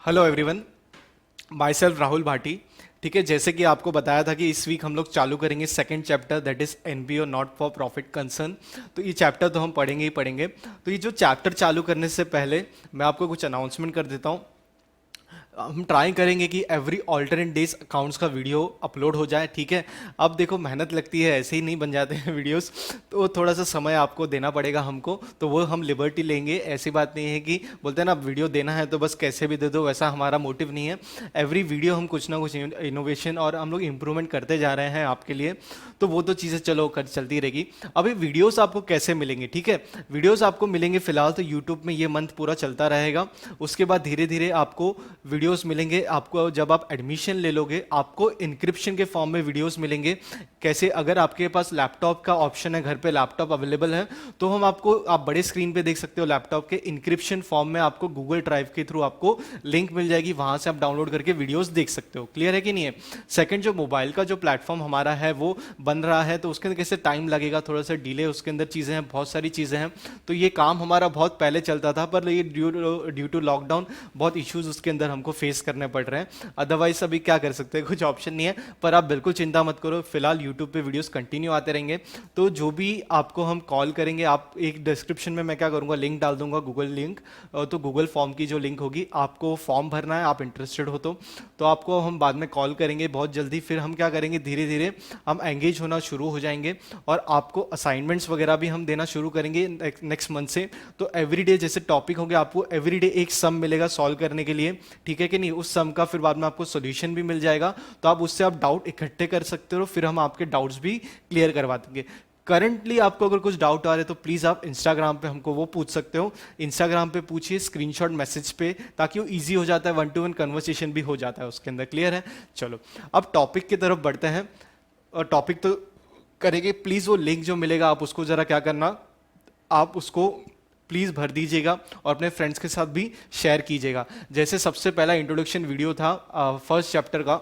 Hello everyone, my self Rahul Bhati. ठीक है, जैसे कि आपको बताया था कि इस वीक हम लोग चालू करेंगे second chapter, that is NPO not for profit concern. तो ये चैप्टर तो हम पढ़ेंगे ही पढ़ेंगे। तो ये जो चैप्टर चालू करने से पहले मैं आपको कुछ अनाउंसमेंट कर देता हूँ। हम ट्राई करेंगे कि एवरी ऑल्टरनेट डेज अकाउंट्स का वीडियो अपलोड हो जाए। ठीक है, अब देखो मेहनत लगती है, ऐसे ही नहीं बन जाते हैं वीडियोस, तो थोड़ा सा समय आपको देना पड़ेगा हमको, तो वो हम लिबर्टी लेंगे। ऐसी बात नहीं है कि बोलते हैं ना वीडियो देना है तो बस कैसे भी दे दो, वैसा हमारा मोटिव नहीं है। एवरी वीडियो हम कुछ ना कुछ इनोवेशन और हम लोग इंप्रूवमेंट करते जा रहे हैं आपके लिए, तो वो तो चीज़ें चलो कर चलती रहेगी। अभी वीडियोस आपको कैसे मिलेंगे? ठीक है, वीडियोस आपको मिलेंगे फिलहाल तो यूट्यूब में ये मंथ पूरा चलता रहेगा। उसके बाद धीरे धीरे आपको वीडियोस मिलेंगे। आपको जब आप एडमिशन ले लोगे आपको इंक्रिप्शन के फॉर्म में वीडियोस मिलेंगे। कैसे? अगर आपके पास लैपटॉप का ऑप्शन है, घर पे लैपटॉप अवेलेबल है, तो हम आपको, आप बड़े स्क्रीन पे देख सकते हो लैपटॉप के इंक्रिप्शन फॉर्म में आपको गूगल ड्राइव के थ्रू आपको लिंक मिल जाएगी, वहां से आप डाउनलोड करके वीडियोस देख सकते हो। क्लियर है कि नहीं है? सेकंड, जो मोबाइल का जो प्लेटफॉर्म हमारा है वो बन रहा है, तो उसके अंदर कैसे टाइम लगेगा, थोड़ा सा डिले, उसके अंदर चीज़ें हैं, बहुत सारी चीज़ें हैं। तो ये काम हमारा बहुत पहले चलता था, पर ये ड्यू टू लॉकडाउन बहुत इश्यूज उसके अंदर हमको फेस करने पड़ रहे हैं। अदरवाइज अभी क्या कर सकते हैं, कुछ ऑप्शन नहीं है। पर आप बिल्कुल चिंता मत करो, फिलहाल यूट्यूब पे वीडियोस कंटिन्यू आते रहेंगे। तो जो भी आपको हम कॉल करेंगे, आप एक डिस्क्रिप्शन में मैं क्या करूँगा, लिंक डाल दूंगा, गूगल लिंक। तो गूगल फॉर्म की जो लिंक होगी, आपको फॉर्म भरना है, आप इंटरेस्टेड हो तो आपको हम बाद में कॉल करेंगे बहुत जल्दी। फिर हम क्या करेंगे, धीरे धीरे हम एंगेज होना शुरू हो जाएंगे और आपको असाइनमेंट्स वगैरह भी हम देना शुरू करेंगे नेक्स्ट मंथ से। तो एवरीडे जैसे टॉपिक होंगे, आपको एवरीडे एक सम मिलेगा सॉल्व करने के लिए। ठीक है कि नहीं? उस सम का फिर बाद में आपको सोल्यूशन भी मिल जाएगा, तो आप उससे आप डाउट इकट्ठे कर सकते हो, फिर हम आपके डाउट्स भी क्लियर करवा देंगे। करंटली आपको अगर कुछ डाउट आ रहे तो प्लीज़ आप इंस्टाग्राम पे हमको वो पूछ सकते हो। इंस्टाग्राम पे पूछिए स्क्रीनशॉट मैसेज पे, ताकि वो इजी हो जाता है, 1-to-1 कन्वर्सेशन भी हो जाता है उसके अंदर। क्लियर है? चलो अब टॉपिक की तरफ बढ़ते हैं। और टॉपिक तो करेंगे, प्लीज़ वो लिंक जो मिलेगा आप उसको ज़रा क्या करना, आप उसको प्लीज़ भर दीजिएगा और अपने फ्रेंड्स के साथ भी शेयर कीजिएगा। जैसे सबसे पहला इंट्रोडक्शन वीडियो था फर्स्ट चैप्टर का,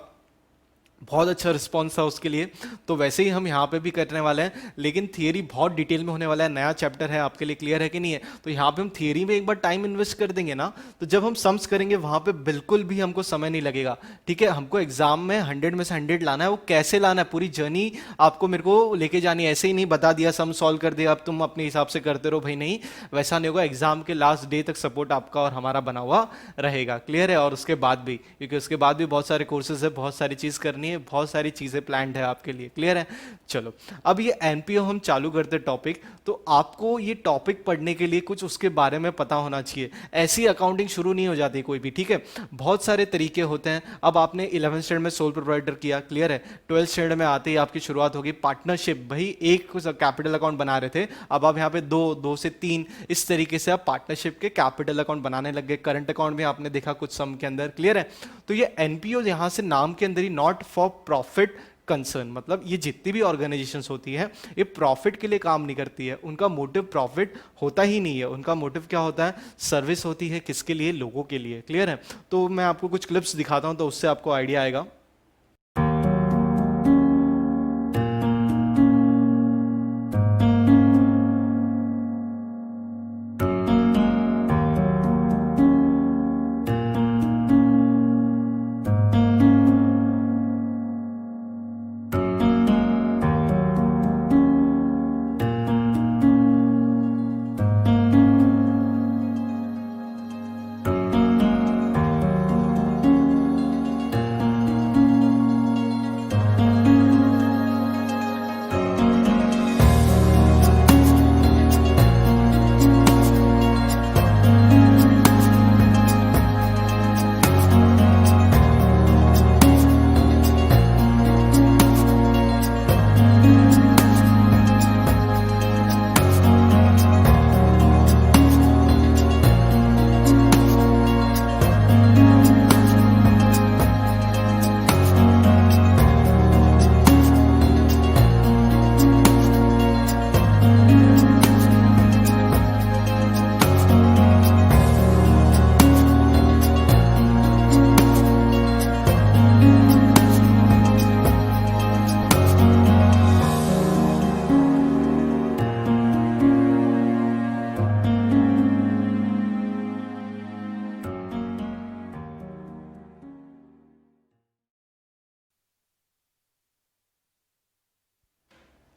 बहुत अच्छा रिस्पॉन्स था उसके लिए, तो वैसे ही हम यहाँ पे भी करने वाले हैं, लेकिन थियरी बहुत डिटेल में होने वाला है। नया चैप्टर है आपके लिए, क्लियर है कि नहीं है? तो यहाँ पे हम थियरी में एक बार टाइम इन्वेस्ट कर देंगे ना, तो जब हम सम्स करेंगे वहाँ पे बिल्कुल भी हमको समय नहीं लगेगा। ठीक है, हमको एग्जाम में 100 में से 100 लाना है। वो कैसे लाना है, पूरी जर्नी आपको मेरे को लेके जानी है। ऐसे ही नहीं बता दिया सम सॉल्व कर दिया अब तुम अपने हिसाब से करते रहो, भाई नहीं, वैसा नहीं होगा। एग्जाम के लास्ट डे तक सपोर्ट आपका और हमारा बना हुआ रहेगा। क्लियर है? और उसके बाद भी, क्योंकि उसके बाद भी बहुत सारे कोर्सेज है, बहुत सारी चीज़ करनी है, बहुत सारी चीज़ें प्लान्ड है आपके लिए। क्लियर है? चलो अब ये एनपीओ हम चालू करते टॉपिक, तो आपको ये टॉपिक पढ़ने के लिए कुछ उसके बारे में पता होना चाहिए। ऐसी अकाउंटिंग शुरू नहीं हो जाती कोई भी। ठीक है, बहुत सारे तरीके होते हैं। अब आपने 11th स्टैंडर्ड में सोल प्रोप्राइटर किया, क्लियर है? 12th स्टैंडर्ड में आते ही आपकी शुरुआत होगी पार्टनरशिप। भाई एक कैपिटल अकाउंट बना रहे थे, अब आप यहाँ पे दो से तीन, इस तरीके से आप पार्टनरशिप के कैपिटल अकाउंट बनाने लग गए। करंट अकाउंट भी आपने देखा कुछ सम के अंदर। क्लियर है? तो ये एनपीओ यहाँ से नाम के अंदर ही नॉट फॉर प्रॉफिट कंसर्न, मतलब ये जितनी भी ऑर्गेनाइजेशंस होती है ये प्रॉफिट के लिए काम नहीं करती है। उनका मोटिव प्रॉफिट होता ही नहीं है। उनका मोटिव क्या होता है? सर्विस होती है। किसके लिए? लोगों के लिए। क्लियर है? तो मैं आपको कुछ क्लिप्स दिखाता हूं तो उससे आपको आइडिया आएगा।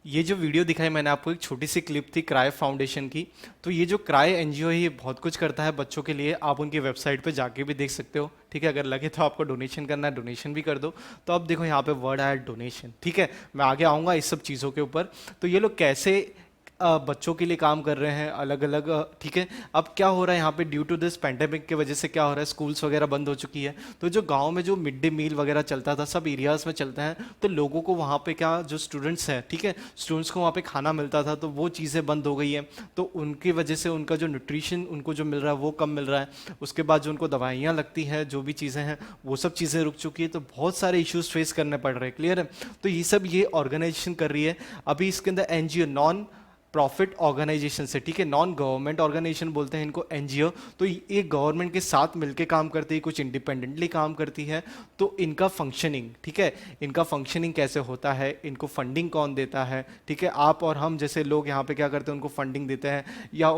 ये जो वीडियो दिखाई मैंने आपको, एक छोटी सी क्लिप थी क्राई फाउंडेशन की। तो ये जो क्राई एनजीओ है ये बहुत कुछ करता है बच्चों के लिए, आप उनकी वेबसाइट पे जाके भी देख सकते हो। ठीक है, अगर लगे तो आपको डोनेशन करना है डोनेशन भी कर दो। तो अब देखो यहाँ पे वर्ड आया डोनेशन। ठीक है, मैं आगे आऊँगा इस सब चीज़ों के ऊपर। तो ये लोग कैसे बच्चों के लिए काम कर रहे हैं अलग अलग। ठीक है, अब क्या हो रहा है यहाँ पे, ड्यू टू दिस पेंडेमिक की वजह से क्या हो रहा है, स्कूल्स वगैरह बंद हो चुकी है। तो जो गांव में जो मिड डे मील वगैरह चलता था, सब एरियाज में चलता है। तो लोगों को वहाँ पे क्या, जो स्टूडेंट्स हैं, ठीक है, स्टूडेंट्स को वहाँ पे खाना मिलता था, तो वो चीज़ें बंद हो गई है। तो उनकी वजह से उनका जो न्यूट्रिशन उनको जो मिल रहा है वो कम मिल रहा है। उसके बाद जो उनको दवाइयाँ लगती हैं, जो भी चीज़ें हैं, वो सब चीज़ें रुक चुकी है। तो बहुत सारे इश्यूज फेस करने पड़ रहे हैं। क्लियर है? तो ये सब ये ऑर्गेनाइजेशन कर रही है। अभी इसके अंदर एनजीओ, नॉन प्रॉफिट ऑर्गेनाइजेशन से, ठीक है, नॉन गवर्नमेंट ऑर्गेनाइजेशन बोलते हैं इनको, एनजीओ। तो ये गवर्नमेंट के साथ मिलकर काम करती है, कुछ इंडिपेंडेंटली काम करती है। तो इनका फंक्शनिंग, ठीक है, इनका फंक्शनिंग कैसे होता है, इनको फंडिंग कौन देता है, ठीक है, आप और हम जैसे लोग यहाँ पे क्या करते हैं, उनको फंडिंग देते हैं, या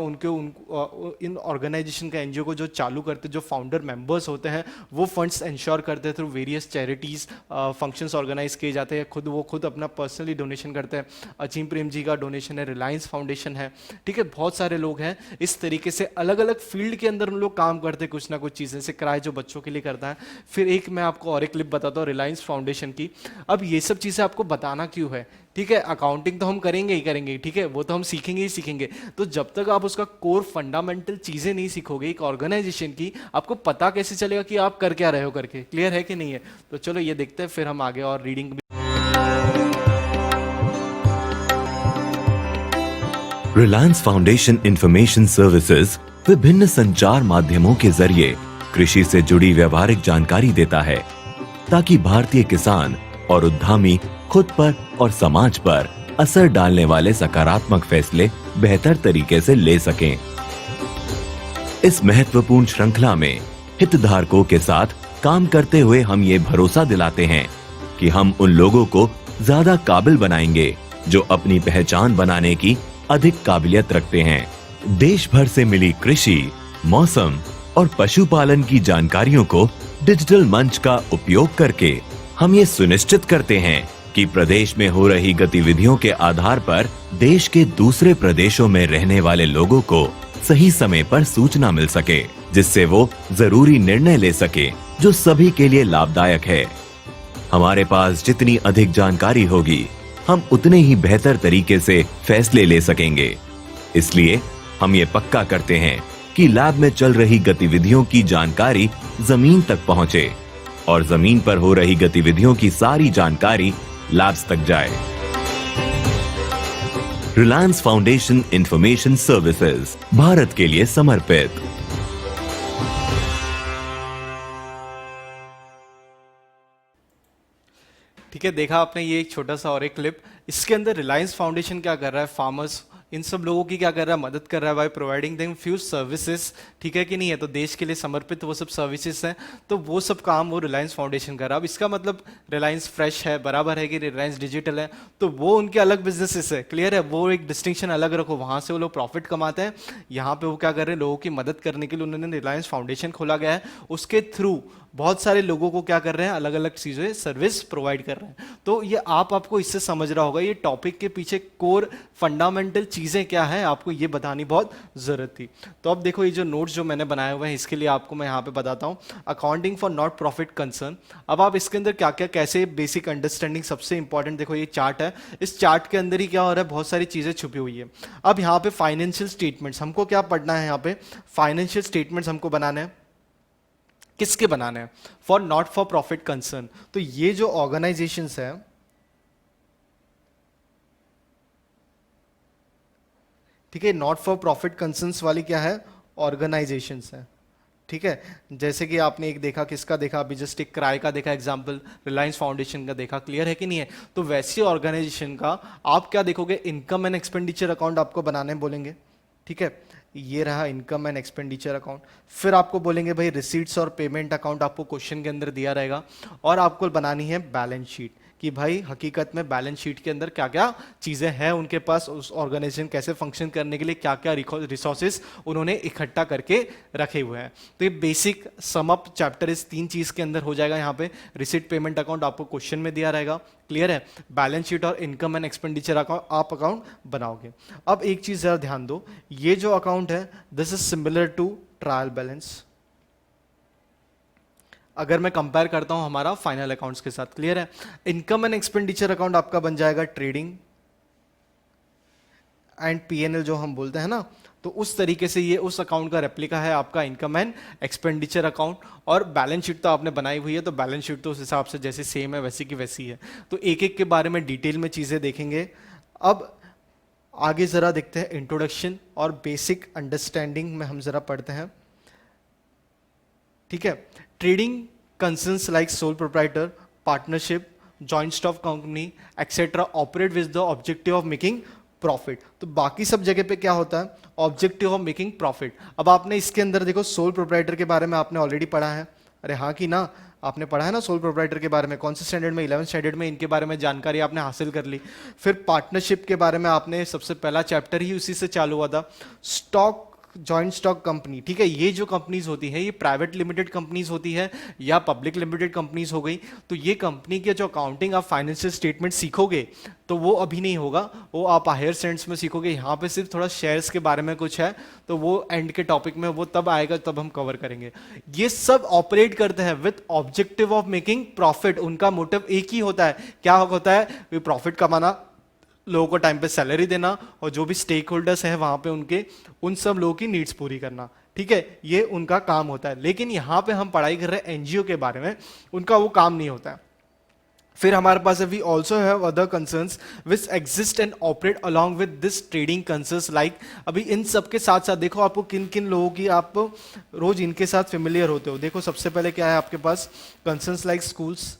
इन ऑर्गेनाइजेशन का, एनजीओ को जो चालू करते हैं, जो फाउंडर मेंबर्स होते हैं, वो फंड्स इंश्योर करते हैं through various charities, functions organize किए जाते हैं। वो खुद अपना पर्सनली डोनेशन करते हैं। अजीम प्रेम जी का डोनेशन है, रिलायंस फाउंडेशन है। ठीक है, बहुत सारे लोग हैं इस तरीके से, अलग अलग फील्ड के अंदर उन लोग काम करते हैं कुछ ना कुछ चीजें से। क्राई जो बच्चों के लिए करता है। फिर एक मैं आपको और एक क्लिप बताता हूँ रिलायंस फाउंडेशन की। अब ये सब चीजें आपको बताना क्यों है, ठीक है, अकाउंटिंग तो हम करेंगे ही करेंगे, ठीक है, वो तो हम सीखेंगे ही सीखेंगे। तो जब तक आप उसका कोर फंडामेंटल चीजें नहीं सीखोगे एक ऑर्गेनाइजेशन की, आपको पता कैसे चलेगा कि आप कर क्या रहे हो करके। क्लियर है कि नहीं है? तो चलो ये देखते हैं, फिर हम आगे और reading. Reliance foundation information services विभिन्न संचार माध्यमों के जरिए कृषि से जुड़ी व्यवहारिक जानकारी देता है, ताकि भारतीय किसान और उद्यमी खुद पर और समाज पर असर डालने वाले सकारात्मक फैसले बेहतर तरीके से ले सकें। इस महत्वपूर्ण श्रृंखला में हितधारकों के साथ काम करते हुए हम ये भरोसा दिलाते हैं कि हम उन लोगों को ज्यादा काबिल बनाएंगे जो अपनी पहचान बनाने की अधिक काबिलियत रखते हैं। देश भर से मिली कृषि, मौसम और पशुपालन की जानकारियों को डिजिटल मंच का उपयोग करके हम ये सुनिश्चित करते हैं कि प्रदेश में हो रही गतिविधियों के आधार पर देश के दूसरे प्रदेशों में रहने वाले लोगों को सही समय पर सूचना मिल सके, जिससे वो जरूरी निर्णय ले सके जो सभी के लिए लाभदायक है। हमारे पास जितनी अधिक जानकारी होगी, हम उतने ही बेहतर तरीके से फैसले ले सकेंगे। इसलिए हम ये पक्का करते हैं कि लैब में चल रही गतिविधियों की जानकारी जमीन तक पहुंचे और जमीन पर हो रही गतिविधियों की सारी जानकारी लैब्स तक जाए। Reliance foundation information services, Bharat के लिए समर्पित। ठीक है, देखा आपने ये एक छोटा सा और एक क्लिप। इसके अंदर रिलायंस फाउंडेशन क्या कर रहा है, फार्मर्स, इन सब लोगों की क्या कर रहा है, मदद कर रहा है by providing them few services. ठीक है कि नहीं है? तो देश के लिए समर्पित वो सब सर्विसेज हैं। तो वो सब काम वो रिलायंस फाउंडेशन कर रहा है। अब इसका मतलब रिलायंस फ्रेश है बराबर है कि रिलायंस डिजिटल है, तो वो उनके अलग बिजनेसेस है। क्लियर है? वो एक डिस्टिंक्शन अलग रखो, वहां से वो लोग प्रॉफिट कमाते हैं, यहाँ पे वो क्या कर रहे हैं, लोगों की मदद करने के लिए उन्होंने रिलायंस फाउंडेशन खोला गया है। उसके थ्रू बहुत सारे लोगों को क्या कर रहे हैं, अलग अलग चीजें सर्विस प्रोवाइड कर रहे हैं। तो ये आपको इससे समझ रहा होगा ये टॉपिक के पीछे कोर फंडामेंटल चीजें क्या है, आपको ये बतानी बहुत जरूरत थी। तो अब देखो ये जो नोट्स जो मैंने बनाए हुए हैं, इसके लिए आपको मैं यहाँ पे बताता हूँ। Accounting for not profit concern. अब आप इसके अंदर क्या क्या कैसे बेसिक अंडरस्टैंडिंग, सबसे इंपॉर्टेंट देखो ये चार्ट है, इस चार्ट के अंदर ही क्या हो रहा है, बहुत सारी चीजें छुपी हुई है। अब यहाँ पे फाइनेंशियल स्टेटमेंट्स हमको क्या पढ़ना है, यहाँ पे फाइनेंशियल स्टेटमेंट्स हमको बनाने हैं। किसके बनाने हैं? For not for profit concern. तो ये जो ऑर्गेनाइजेशंस है, ठीक है, नॉट फॉर प्रॉफिट कंसर्न्स वाली क्या है, ऑर्गेनाइजेशंस है। ठीक है, जैसे कि आपने एक देखा, किसका देखा अभी, जस्ट एक क्राई का देखा एग्जांपल, रिलायंस फाउंडेशन का देखा। क्लियर है कि नहीं है? तो वैसी ऑर्गेनाइजेशन का आप क्या देखोगे, इनकम एंड एक्सपेंडिचर अकाउंट आपको बनाने बोलेंगे। ठीक है, ये रहा इनकम एंड एक्सपेंडिचर अकाउंट। फिर आपको बोलेंगे भाई रिसीट्स और पेमेंट अकाउंट आपको क्वेश्चन के अंदर दिया रहेगा, और आपको बनानी है बैलेंस शीट कि भाई हकीकत में बैलेंस शीट के अंदर क्या क्या चीज़ें हैं उनके पास, उस ऑर्गेनाइजेशन कैसे फंक्शन करने के लिए क्या क्या रिसोर्सेज उन्होंने इकट्ठा करके रखे हुए हैं। तो ये बेसिक सम अप चैप्टर इस 3 चीज़ के अंदर हो जाएगा। यहाँ पे रिसिट पेमेंट अकाउंट आपको क्वेश्चन में दिया रहेगा, क्लियर है। बैलेंस शीट और इनकम एंड एक्सपेंडिचर अकाउंट आप अकाउंट बनाओगे। अब एक चीज़ ज़रा ध्यान दो, ये जो अकाउंट है this is similar to trial balance, अगर मैं कंपेयर करता हूं हमारा फाइनल अकाउंट्स के साथ, क्लियर है। इनकम एंड एक्सपेंडिचर अकाउंट आपका बन जाएगा ट्रेडिंग एंड पीएनएल जो हम बोलते हैं ना, तो उस तरीके से ये उस अकाउंट का रेप्लिका है आपका इनकम एंड एक्सपेंडिचर अकाउंट। और बैलेंस शीट तो आपने बनाई हुई है, तो बैलेंस शीट तो उस हिसाब से जैसे सेम है वैसी की वैसी है। तो एक एक के बारे में डिटेल में चीज़ें देखेंगे। अब आगे ज़रा देखते हैं इंट्रोडक्शन और बेसिक अंडरस्टैंडिंग में हम ज़रा पढ़ते हैं, ठीक है। Trading concerns like sole proprietor, partnership, joint stock company etcetera operate with the objective of making profit. तो बाकी सब जगह पे क्या होता है, ऑब्जेक्टिव ऑफ मेकिंग प्रॉफिट। अब आपने इसके अंदर देखो सोल प्रोप्राइटर के बारे में आपने ऑलरेडी पढ़ा है, अरे हाँ कि ना, आपने पढ़ा है ना सोल प्रोप्राइटर के बारे में, कौन से स्टैंडर्ड में, 11th स्टैंडर्ड में इनके बारे में जानकारी आपने हासिल कर ली। फिर पार्टनरशिप के बारे में आपने सबसे पहला चैप्टर ही उसी से चालू हुआ था। स्टॉक, जॉइंट स्टॉक कंपनी, ठीक है, ये जो कंपनीज होती है ये प्राइवेट लिमिटेड कंपनीज होती है या पब्लिक लिमिटेड कंपनीज हो गई। तो ये कंपनी के जो अकाउंटिंग आप फाइनेंशियल स्टेटमेंट सीखोगे तो वो अभी नहीं होगा, वो आप हायर स्टैंडर्ड्स में सीखोगे। यहाँ पे सिर्फ थोड़ा शेयर्स के बारे में कुछ है, तो वो एंड के टॉपिक में वो तब आएगा, तब हम कवर करेंगे। ये सब ऑपरेट करते हैं with objective of making profit. उनका मोटिव एक ही होता है, क्या होता है, प्रॉफिट कमाना, लोगों को टाइम पे सैलरी देना, और जो भी स्टेक होल्डर्स हैं वहां पे उनके उन सब लोगों की नीड्स पूरी करना, ठीक है, ये उनका काम होता है। लेकिन यहां पे हम पढ़ाई कर रहे हैं एनजीओ के बारे में, उनका वो काम नहीं होता है। फिर हमारे पास है we also have other concerns which exist and operate along with this trading concerns like. अभी इन सब के साथ साथ देखो आपको किन किन लोगों की आप रोज इनके साथ फेमिलियर होते हो। देखो सबसे पहले क्या है आपके पास, कंसर्न्स लाइक स्कूल्स,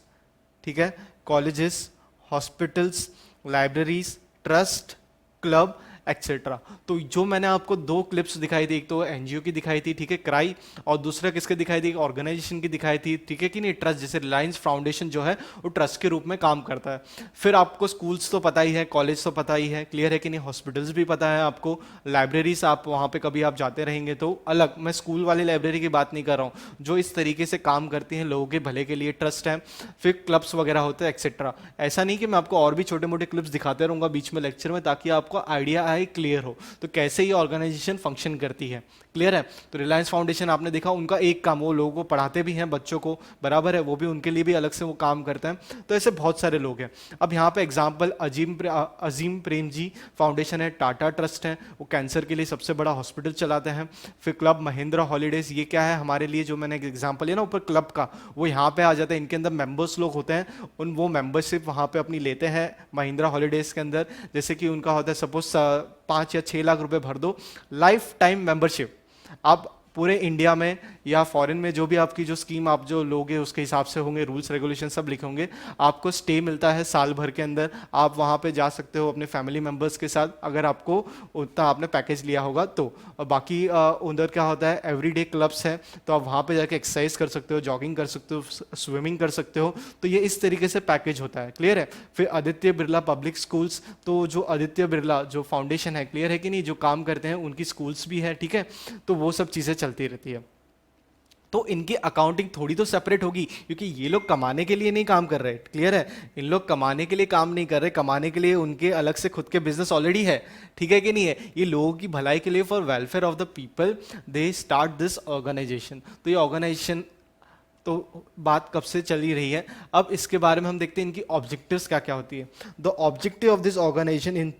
ठीक है, colleges, hospitals, libraries, trust, club etcetera. तो जो मैंने आपको 2 क्लिप्स दिखाई थी, एक तो एनजीओ की दिखाई थी, ठीक है, क्राई, और दूसरा किसके दिखाई थी, ऑर्गेनाइजेशन की दिखाई थी, ठीक है कि नहीं, ट्रस्ट, जैसे रिलायंस फाउंडेशन जो है वो ट्रस्ट के रूप में काम करता है। फिर आपको स्कूल्स तो पता ही है, कॉलेज तो पता ही है, क्लियर है कि नहीं, हॉस्पिटल्स भी पता है आपको, लाइब्रेरीज आप वहाँ पे कभी आप जाते रहेंगे तो अलग, मैं स्कूल वाली लाइब्रेरी की बात नहीं कर रहा हूँ, जो इस तरीके से काम करती हैं लोगों के भले के लिए, ट्रस्ट है। फिर क्लब्स वगैरह होते हैं एक्सेट्रा। ऐसा नहीं कि मैं आपको और भी छोटे मोटे क्लिप्स दिखाते रहूँगा बीच में लेक्चर में, ताकि आपको आइडिया आए, क्लियर हो तो कैसे ये ऑर्गेनाइजेशन फंक्शन करती है, क्लियर है। तो रिलायंस फाउंडेशन आपने देखा, उनका एक काम, वो लोगों को पढ़ाते भी हैं बच्चों को, बराबर है, वो भी उनके लिए भी अलग से वो काम करते हैं। तो ऐसे बहुत सारे लोग हैं। अब यहाँ पे एग्जांपल अजीम प्रेमजी फाउंडेशन है, टाटा ट्रस्ट है, वो कैंसर के लिए सबसे बड़ा हॉस्पिटल चलाते हैं। फिर क्लब महिंद्रा हॉलीडेज, ये क्या है हमारे लिए, जो मैंने एग्जाम्पल लिया ना ऊपर क्लब का, वो यहाँ पे आ जाता है, इनके अंदर मेंबर्स लोग होते हैं, वो मेंबरशिप वहाँ पे अपनी लेते हैं महिंद्रा हॉलीडेज के अंदर। जैसे कि उनका होता है सपोज 5 या 6 लाख रुपए भर दो, लाइफ टाइम मेंबरशिप। आप पूरे इंडिया में या फॉरेन में जो भी आपकी जो स्कीम आप जो लोगे उसके हिसाब से होंगे, रूल्स रेगुलेशन सब लिखे होंगे। आपको स्टे मिलता है साल भर के अंदर, आप वहाँ पे जा सकते हो अपने फैमिली मेम्बर्स के साथ, अगर आपको उतना आपने पैकेज लिया होगा तो। और बाकी उधर क्या होता है, एवरीडे क्लब्स है, तो आप वहाँ पे जाके एक्सरसाइज कर सकते हो, जॉगिंग कर सकते हो, स्विमिंग कर सकते हो। तो ये इस तरीके से पैकेज होता है, क्लियर है। फिर आदित्य बिरला पब्लिक स्कूल्स, तो जो आदित्य बिरला जो फाउंडेशन है, क्लियर है कि नहीं, जो काम करते हैं उनकी स्कूल्स भी है, ठीक है। तो वो सब चीज़ें चलती रहती है। तो इनकी अकाउंटिंग थोड़ी तो सेपरेट होगी, क्योंकि ये लोग कमाने के लिए नहीं काम कर रहे, क्लियर है, इन लोग कमाने के लिए काम नहीं कर रहे, कमाने के लिए उनके अलग से खुद के बिजनेस ऑलरेडी है, ठीक है कि नहीं है। ये लोगों की भलाई के लिए, for welfare of the people they start this organization. तो ये ऑर्गेनाइजेशन तो बात कब से चली रही है। अब इसके बारे में हम देखते हैं इनकी ऑब्जेक्टिव्स क्या क्या होती है। The objective of this organization is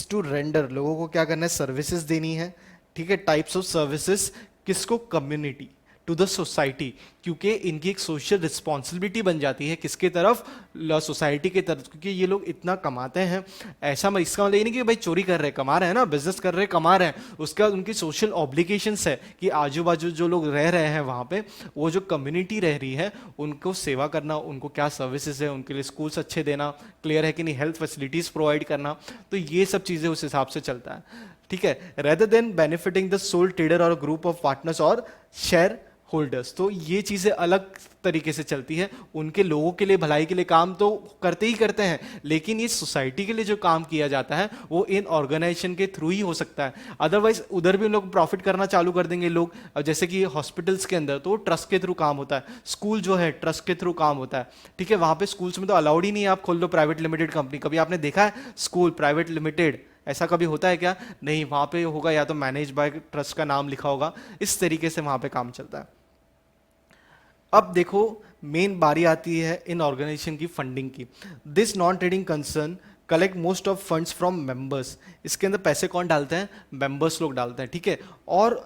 to render, लोगों को क्या करना है, सर्विसेज देनी है, ठीक है। टाइप्स ऑफ सर्विसेज, किसको, कम्युनिटी, टू द सोसाइटी, क्योंकि इनकी एक सोशल रिस्पॉन्सिबिलिटी बन जाती है किसके तरफ, सोसाइटी की तरफ, क्योंकि ये लोग इतना कमाते हैं। ऐसा इसका मतलब ये नहीं कि भाई चोरी कर रहे हैं, कमा रहे हैं ना, बिजनेस कर रहे हैं, कमा रहे हैं, उसके बाद उनकी सोशल ऑब्लिगेशंस है कि आजू बाजू जो लोग रह रहे हैं वहाँ पे, वो जो कम्युनिटी रह रही है उनको सेवा करना, उनको क्या सर्विसेज है, उनके लिए स्कूल्स अच्छे देना, क्लियर है कि नहीं, हेल्थ फैसिलिटीज़ प्रोवाइड करना। तो ये सब चीज़ें उस हिसाब से चलता है, ठीक है। Rather than benefiting the soul trader और ग्रुप ऑफ पार्टनर्स और शेयर होल्डर्स। तो ये चीज़ें अलग तरीके से चलती है, उनके लोगों के लिए भलाई के लिए काम तो करते ही करते हैं, लेकिन ये सोसाइटी के लिए जो काम किया जाता है वो इन ऑर्गेनाइजेशन के थ्रू ही हो सकता है। अदरवाइज उधर भी उन लोग प्रॉफिट करना चालू कर देंगे लोग। अब जैसे कि हॉस्पिटल्स के अंदर तो ट्रस्ट के थ्रू काम होता है, स्कूल जो है ट्रस्ट के थ्रू काम होता है, ठीक है। वहां पे स्कूल्स में तो अलाउड ही नहीं है आप खोल लो प्राइवेट लिमिटेड कंपनी। कभी आपने देखा है स्कूल प्राइवेट लिमिटेड, ऐसा कभी होता है क्या? नहीं, वहां पे होगा या तो मैनेज बाय ट्रस्ट का नाम लिखा होगा, इस तरीके से वहां पे काम चलता है। अब देखो मेन बारी आती है इन ऑर्गेनाइजेशन की फंडिंग की। This non trading concern collect most of funds from members. इसके अंदर पैसे कौन डालते हैं? मेंबर्स लोग डालते हैं, ठीक है। और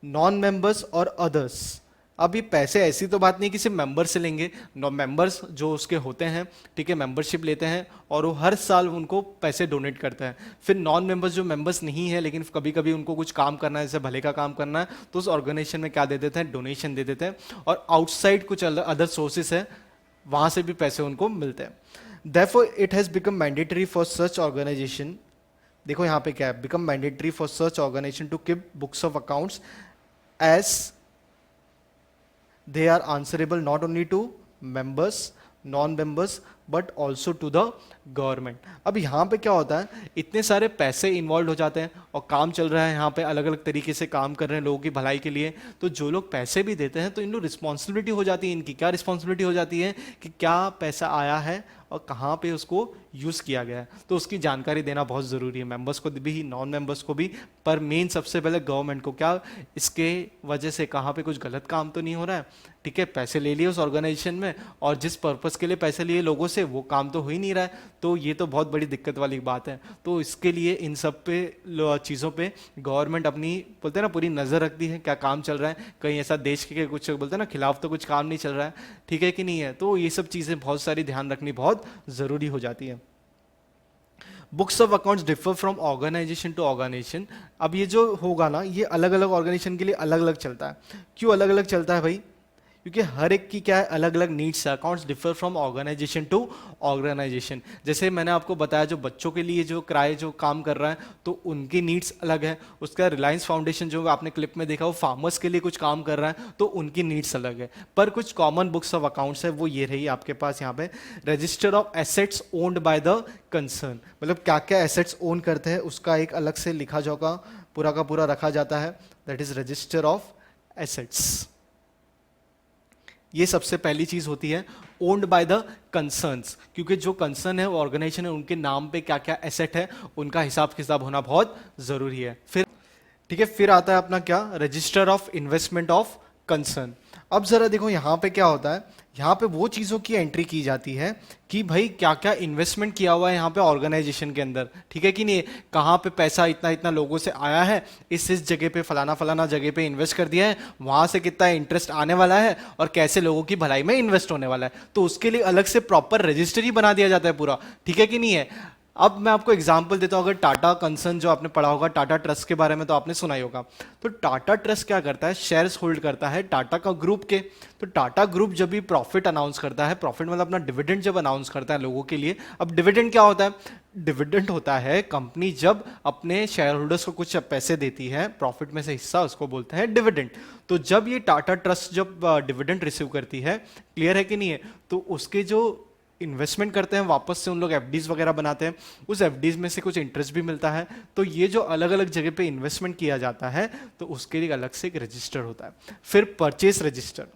नॉन मेंबर्स और अदर्स। अब ये पैसे ऐसी तो बात नहीं कि सिर्फ मेंबर से लेंगे, मेंबर्स जो उसके होते हैं, ठीक है, मेंबरशिप लेते हैं और वो हर साल उनको पैसे डोनेट करते हैं। फिर नॉन मेंबर्स जो मेंबर्स नहीं है लेकिन कभी कभी उनको कुछ काम करना है, जैसे भले का काम करना है, तो उस ऑर्गेनाइजेशन में क्या दे देते हैं? डोनेशन दे देते हैं। और आउटसाइड कुछ अदर सोर्सेस है, वहां से भी पैसे उनको मिलते हैं। Therefore it has become mandatory for such organization, देखो यहाँ पे क्या है, become mandatory for such organization to keep books of accounts as they are answerable not only to members, non members but also to the government. अब यहाँ पे क्या होता है, इतने सारे पैसे इन्वॉल्व हो जाते हैं और काम चल रहा है यहाँ पे, अलग अलग तरीके से काम कर रहे हैं लोगों की भलाई के लिए। तो जो लोग पैसे भी देते हैं तो इन लोग रिस्पॉन्सिबिलिटी हो जाती है, इनकी क्या रिस्पॉन्सिबिलिटी हो जाती है कि क्या पैसा आया है और कहाँ पे उसको यूज़ किया गया है, तो उसकी जानकारी देना बहुत ज़रूरी है, मेंबर्स को भी, नॉन मेंबर्स को भी, पर मेन सबसे पहले गवर्नमेंट को। क्या इसके वजह से कहाँ पे कुछ गलत काम तो नहीं हो रहा है, ठीक है। पैसे ले लिए उस ऑर्गेनाइजेशन में और जिस पर्पस के लिए पैसे लिए लोगों से वो काम तो हो ही नहीं रहा है, तो ये तो बहुत बड़ी दिक्कत वाली बात है। तो इसके लिए इन सब पे चीज़ों पे गवर्नमेंट अपनी, बोलते हैं ना, पूरी नज़र रखती है क्या काम चल रहा है, कहीं ऐसा देश के कुछ, बोलते हैं ना, खिलाफ तो कुछ काम नहीं चल रहा है, ठीक है कि नहीं है। तो ये सब चीज़ें बहुत सारी ध्यान रखनी बहुत ज़रूरी हो जाती है। Books of accounts differ from organization to organization. अब ये जो होगा ना, ये अलग अलग ऑर्गेनाइजेशन के लिए अलग अलग चलता है। क्यों अलग अलग चलता है भाई? क्योंकि हर एक की क्या है, अलग अलग नीड्स है। Accounts differ from organization to organization. जैसे मैंने आपको बताया जो बच्चों के लिए जो किराए जो काम कर रहा है तो उनकी नीड्स अलग है। उसका रिलायंस फाउंडेशन जो आपने क्लिप में देखा वो फार्मर्स के लिए कुछ काम कर रहा है तो उनकी नीड्स अलग है। पर कुछ कॉमन बुक्स ऑफ अकाउंट्स है, वो ये रही आपके पास यहाँ पे, register of assets owned by the concern. मतलब क्या क्या एसेट्स ओन करते हैं उसका एक अलग से लिखा जाएगा, पूरा का पूरा रखा जाता है, that is register of assets. ये सबसे पहली चीज होती है, ओन्ड बाय द कंसर्न्स, क्योंकि जो कंसर्न है वो ऑर्गेनाइजेशन है, उनके नाम पे क्या क्या एसेट है उनका हिसाब किताब होना बहुत जरूरी है। फिर ठीक है, फिर आता है अपना क्या, register of investment of concern. अब जरा देखो यहाँ पे क्या होता है, यहाँ पे वो चीज़ों की एंट्री की जाती है कि भाई क्या क्या इन्वेस्टमेंट किया हुआ है यहाँ पे ऑर्गेनाइजेशन के अंदर, ठीक है कि नहीं, कहाँ पे पैसा इतना इतना लोगों से आया है, इस जगह पे फलाना फलाना जगह पे इन्वेस्ट कर दिया है, वहाँ से कितना इंटरेस्ट आने वाला है और कैसे लोगों की भलाई में इन्वेस्ट होने वाला है, तो उसके लिए अलग से प्रॉपर रजिस्टर ही बना दिया जाता है पूरा, ठीक है कि नहीं है। अब मैं आपको एग्जांपल देता हूं, अगर टाटा कंसर्न जो आपने पढ़ा होगा, टाटा ट्रस्ट के बारे में तो आपने सुना ही होगा। तो टाटा ट्रस्ट क्या करता है, शेयर्स होल्ड करता है टाटा का ग्रुप के। तो टाटा ग्रुप जब भी प्रॉफिट अनाउंस करता है, प्रॉफिट मतलब अपना डिविडेंड जब अनाउंस करता है लोगों के लिए, अब डिविडेंड क्या होता है, डिविडेंड होता है कंपनी जब अपने शेयर होल्डर्स को कुछ पैसे देती है, प्रॉफिट में से हिस्सा, उसको बोलते हैं डिविडेंड। तो जब ये टाटा ट्रस्ट जब डिविडेंड रिसीव करती है, क्लियर है कि नहीं है, तो उसके जो इन्वेस्टमेंट करते हैं वापस से उन लोग एफडीज वगैरह बनाते हैं, उस एफडीज में से कुछ इंटरेस्ट भी मिलता है। तो ये जो अलग अलग जगह पे इन्वेस्टमेंट किया जाता है तो उसके लिए अलग से एक रजिस्टर होता है। फिर परचेज रजिस्टर।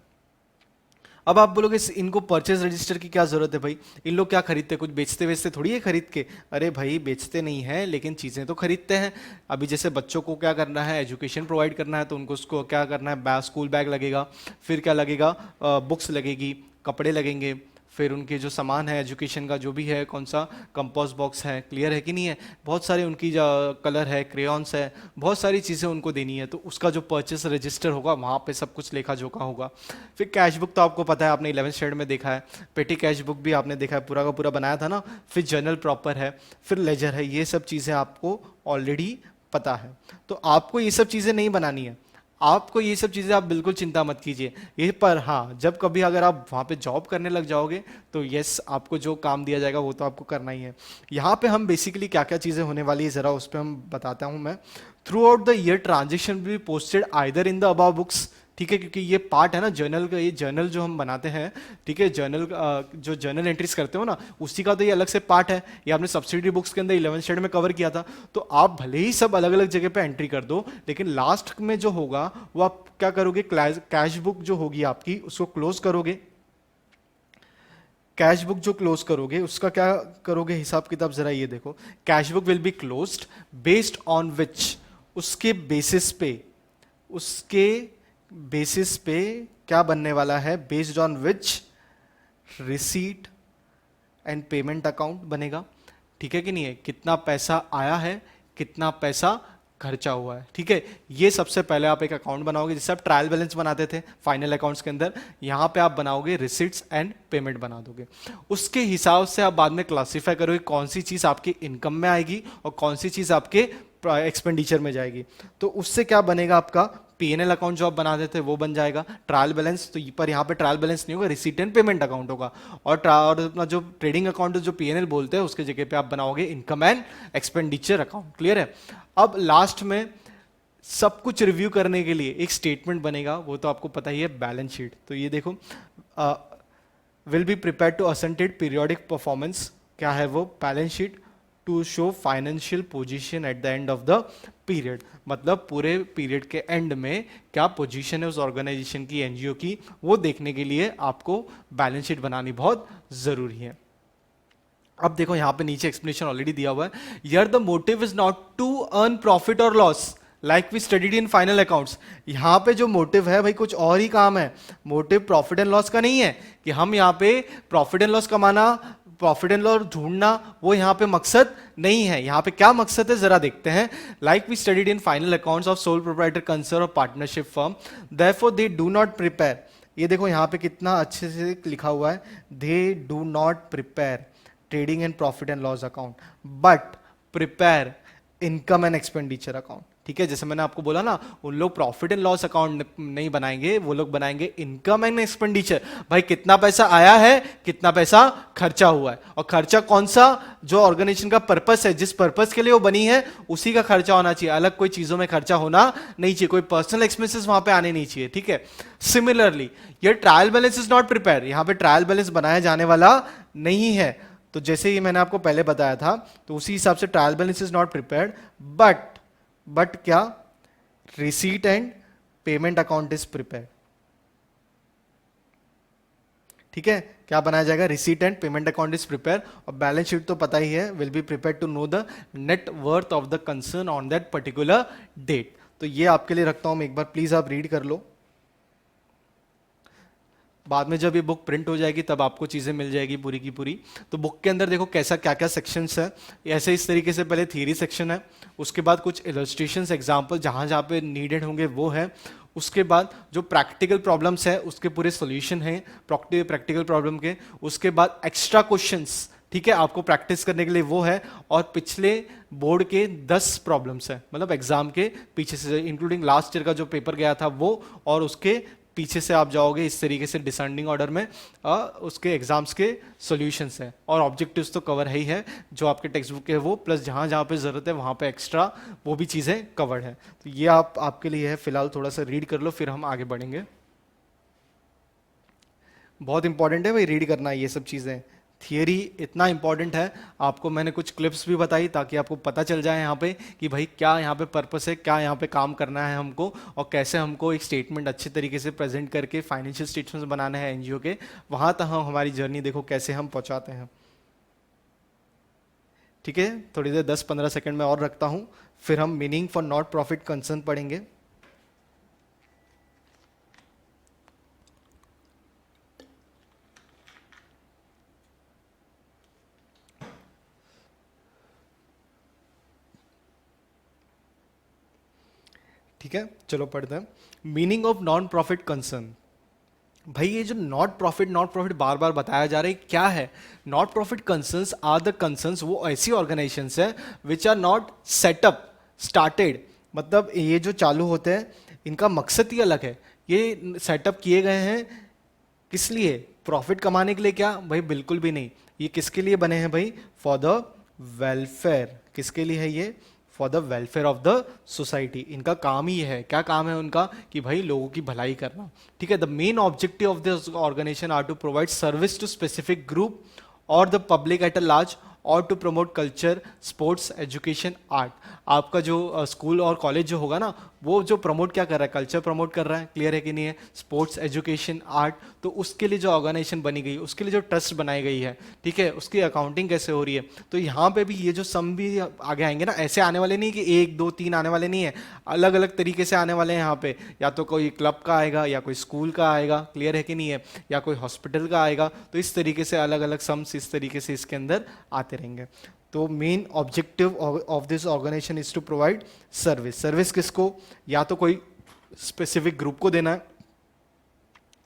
अब आप बोलोगे इनको परचेज रजिस्टर की क्या जरूरत है भाई, इन लोग क्या खरीदते, कुछ बेचते वेचते थोड़ी है खरीद के। अरे भाई बेचते नहीं है लेकिन चीज़ें तो खरीदते हैं। अभी जैसे बच्चों को क्या करना है, एजुकेशन प्रोवाइड करना है, तो उनको उसको क्या करना है, स्कूल बैग लगेगा, फिर क्या लगेगा, बुक्स लगेगी, कपड़े लगेंगे, फिर उनके जो सामान है एजुकेशन का जो भी है, कौन सा कंपोज बॉक्स है, क्लियर है कि नहीं है, बहुत सारे उनकी जो कलर है, क्रेयॉन्स है, बहुत सारी चीज़ें उनको देनी है। तो उसका जो परचेस रजिस्टर होगा वहाँ पे सब कुछ लेखा जोखा होगा। फिर कैश बुक तो आपको पता है, आपने 11th स्टैंडर्ड में देखा है, पेटी कैश बुक भी आपने देखा है, पूरा का पूरा बनाया था ना। फिर जर्नल प्रॉपर है, फिर लेजर है, ये सब चीज़ें आपको ऑलरेडी पता है। तो आपको ये सब चीज़ें नहीं बनानी है, आपको ये सब चीज़ें आप बिल्कुल चिंता मत कीजिए ये। पर हाँ, जब कभी अगर आप वहाँ पे जॉब करने लग जाओगे तो यस, आपको जो काम दिया जाएगा वो तो आपको करना ही है। यहाँ पे हम बेसिकली क्या क्या चीज़ें होने वाली है ज़रा उस पर हम बताता हूँ मैं। Through out the year transaction will be posted either in the above books, ठीक है, क्योंकि ये पार्ट है ना जर्नल का, ये जर्नल जो हम बनाते हैं, ठीक है, जर्नल जो जर्नल एंट्रीज करते हो ना, उसी का तो ये अलग से पार्ट है। ये आपने सब्सिडी बुक्स के अंदर 11th स्टैंडर्ड में कवर किया था। तो आप भले ही सब अलग अलग जगह पे एंट्री कर दो, लेकिन लास्ट में जो होगा वो आप क्या करोगे, कैश बुक जो होगी आपकी उसको क्लोज करोगे। कैश बुक जो क्लोज करोगे उसका क्या करोगे हिसाब किताब, जरा ये देखो। Cash book will be closed based on which, उसके बेसिस पे, उसके बेसिस पे क्या बनने वाला है, based on which receipt and payment account बनेगा। ठीक है कि नहीं है, कितना पैसा आया है, कितना पैसा खर्चा हुआ है। ठीक है, ये सबसे पहले आप एक अकाउंट बनाओगे, जिससे आप ट्रायल बैलेंस बनाते थे फाइनल अकाउंट्स के अंदर। यहां पे आप बनाओगे रिसिट्स एंड पेमेंट बना दोगे। उसके हिसाब से आप बाद में क्लासिफाई करोगे कौन सी चीज आपकी इनकम में आएगी और कौन सी चीज आपके एक्सपेंडिचर में जाएगी। तो उससे क्या बनेगा, आपका पीएनएल अकाउंट जो आप बना देते हैं वो बन जाएगा। ट्रायल बैलेंस तो पर यहाँ पे ट्रायल बैलेंस नहीं होगा, रिसीट एंड पेमेंट अकाउंट होगा। और अपना जो ट्रेडिंग अकाउंट जो पीएनएल बोलते हैं उसके जगह पे आप बनाओगे income and expenditure account. Clear है। अब लास्ट में सब कुछ रिव्यू करने के लिए एक स्टेटमेंट बनेगा, वो तो आपको पता ही है, बैलेंस शीट। तो ये देखो, will be prepare to ascertained periodic performance, क्या है वो, balance sheet to show financial position at the end of the period. मतलब पूरे पीरियड के एंड में क्या पोजीशन है उस ऑर्गेनाइजेशन की, एनजीओ की, वो देखने के लिए आपको बैलेंस शीट बनानी बहुत जरूरी है। अब देखो यहां पे नीचे एक्सप्लेनेशन ऑलरेडी दिया हुआ है। Here the motive is not to earn profit और loss like we studied in final accounts. यहां पे जो मोटिव है भाई कुछ और ही काम है। मोटिव प्रॉफिट एंड लॉस का नहीं है कि हम यहां पे प्रॉफिट एंड लॉस कमाना, प्रॉफिट एंड लॉस ढूंढना, वो यहां पे मकसद नहीं है। यहां पे क्या मकसद है जरा देखते हैं। Like we studied in final accounts of sole proprietor concern और partnership firm, therefore they do not prepare. ये देखो यहां पे कितना अच्छे से लिखा हुआ है, दे do not prepare trading and profit and loss account but prepare income and expenditure account. ठीक है, जैसे मैंने आपको बोला ना, उन लोग प्रॉफिट एंड लॉस अकाउंट नहीं बनाएंगे, वो लोग बनाएंगे इनकम एंड एक्सपेंडिचर। भाई कितना पैसा आया है, कितना पैसा खर्चा हुआ है, और खर्चा कौन सा, जो ऑर्गेनाइजेशन का पर्पस है, जिस पर्पस के लिए वो बनी है उसी का खर्चा होना चाहिए। अलग कोई चीजों में खर्चा होना नहीं चाहिए, कोई पर्सनल एक्सपेंसेस वहां पे आने नहीं चाहिए। ठीक है, सिमिलरली ये trial balance is not prepare, यहां पे ट्रायल बैलेंस बनाया जाने वाला नहीं है। तो जैसे ही मैंने आपको पहले बताया था, तो उसी हिसाब से trial balance is not prepared but क्या, receipt and payment account is prepared. ठीक है, क्या बनाया जाएगा, receipt and payment account is prepare. और बैलेंस शीट तो पता ही है, will be prepare to know the net worth of the concern on that particular date. तो ये आपके लिए रखता हूं मैं, एक बार प्लीज आप रीड कर लो। बाद में जब ये बुक प्रिंट हो जाएगी तब आपको चीज़ें मिल जाएगी पूरी की पूरी। तो बुक के अंदर देखो कैसा क्या क्या सेक्शंस है। ऐसे इस तरीके से पहले थियरी सेक्शन है, उसके बाद कुछ इलस्ट्रेशंस एग्जांपल जहाँ जहाँ पे नीडेड होंगे वो है। उसके बाद जो प्रैक्टिकल प्रॉब्लम्स है उसके पूरे सॉल्यूशन हैं प्रैक्टिकल प्रॉब्लम के। उसके बाद एक्स्ट्रा क्वेश्चंस, ठीक है, आपको प्रैक्टिस करने के लिए वो है। और पिछले बोर्ड के 10 प्रॉब्लम्स हैं, मतलब एग्जाम के पीछे से, इंक्लूडिंग लास्ट ईयर का जो पेपर गया था वो, और उसके पीछे से आप जाओगे इस तरीके से डिसेंडिंग ऑर्डर में, उसके एग्जाम्स के सॉल्यूशंस हैं। और ऑब्जेक्टिव्स तो कवर है ही है, जो आपके टेक्स्ट बुक है वो, प्लस जहाँ जहाँ पे ज़रूरत है वहाँ पे एक्स्ट्रा वो भी चीज़ें कवर्ड है। तो ये आपके लिए है, फिलहाल थोड़ा सा रीड कर लो, फिर हम आगे बढ़ेंगे। बहुत इंपॉर्टेंट है भाई रीड करना ये सब चीज़ें। थियरी इतना इंपॉर्टेंट है, आपको मैंने कुछ क्लिप्स भी बताई ताकि आपको पता चल जाए यहाँ पे कि भाई क्या यहाँ पे पर्पस है, क्या यहाँ पे काम करना है हमको, और कैसे हमको एक स्टेटमेंट अच्छे तरीके से प्रेजेंट करके फाइनेंशियल स्टेटमेंट्स बनाने हैं एनजीओ के। वहाँ तक हम हमारी जर्नी देखो कैसे हम पहुँचाते हैं। ठीक है, थोड़ी देर 10-15 सेकेंड में और रखता हूँ, फिर हम meaning for not profit concern पढ़ेंगे। ठीक है, चलो पढ़ते हैं। Meaning of non profit concern. भाई ये जो नॉट प्रॉफिट बार बार बताया जा रहा है, क्या है? Not profit concerns are the concerns, वो ऐसी ऑर्गेनाइजेशंस है which are not set up started, मतलब ये जो चालू होते हैं इनका मकसद ही अलग है। ये सेटअप किए गए हैं किस लिए? प्रॉफिट कमाने के लिए? क्या भाई, बिल्कुल भी नहीं। ये किसके लिए बने हैं भाई? For the welfare. किसके लिए है ये? For the welfare of the society. इनका काम ही है, क्या काम है उनका, कि भाई लोगों की भलाई करना, ठीक है। The main objective of this organisation are to provide service to specific group or the public at a large, और to promote culture, sports, education, art. आपका जो स्कूल और कॉलेज जो होगा ना, वो जो प्रमोट क्या कर रहा है, कल्चर प्रमोट कर रहा है, क्लियर है कि नहीं है, स्पोर्ट्स, एजुकेशन, आर्ट। तो उसके लिए जो ऑर्गेनाइजेशन बनी गई, उसके लिए जो ट्रस्ट बनाई गई है, ठीक है, उसकी अकाउंटिंग कैसे हो रही है। तो यहाँ पे भी ये जो सम भी आगे आएंगे ना, ऐसे आने वाले नहीं कि 1 2 3 आने वाले नहीं है, अलग अलग तरीके से आने वाले हैं यहाँ पे। या तो कोई क्लब का आएगा, या कोई स्कूल का आएगा, क्लियर है कि नहीं है, या कोई हॉस्पिटल का आएगा। तो इस तरीके से अलग अलग सम्स इस तरीके से इसके अंदर आते रहेंगे। तो main objective of this organization is to provide service. Service किसको, या तो कोई स्पेसिफिक ग्रुप को देना है,